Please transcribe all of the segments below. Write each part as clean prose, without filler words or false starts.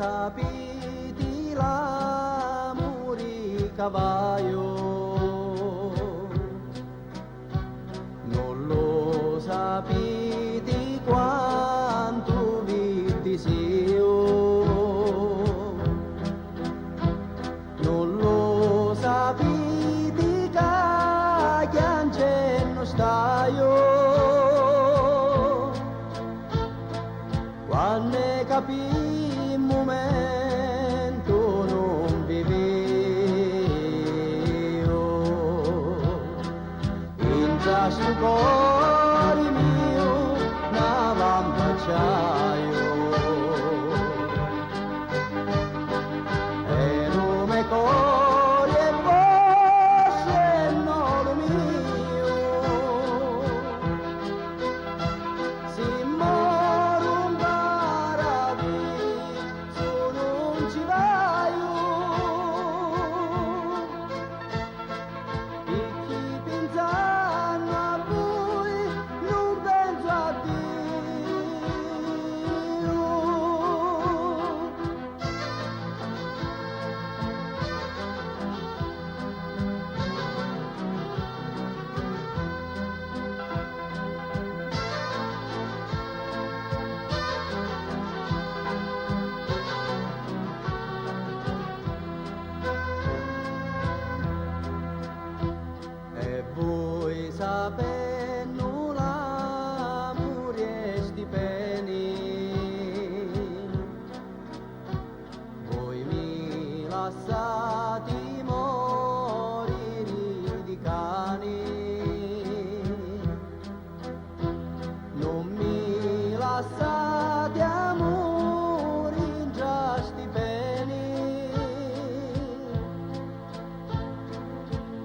sapiti l'amore cavallo, non lo sapiti quanto vitti io, non lo sapiti che piangendo staio, quando capì il momento non vivevo, in questo cuore mio n'aveva d'acciaio, ero me cuore e fosse non lo mio, si moro un paradiso non ci vaio, e chi pensano a voi non penso a Dio. E voi sapendo l'amore e sti peni, voi mi lasciati morire di cani, non mi lasciate amore in già sti peni,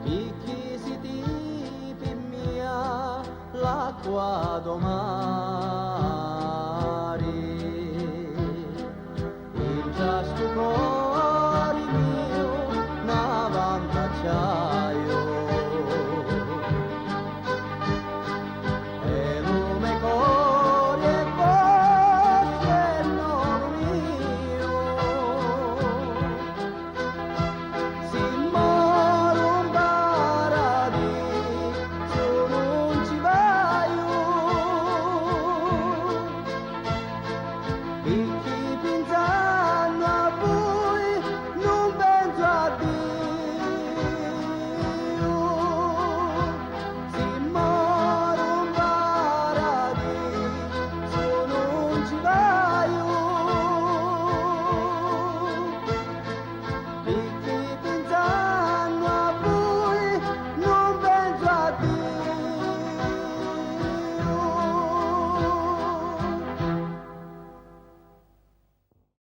picchi si tipi mia l'acqua domani.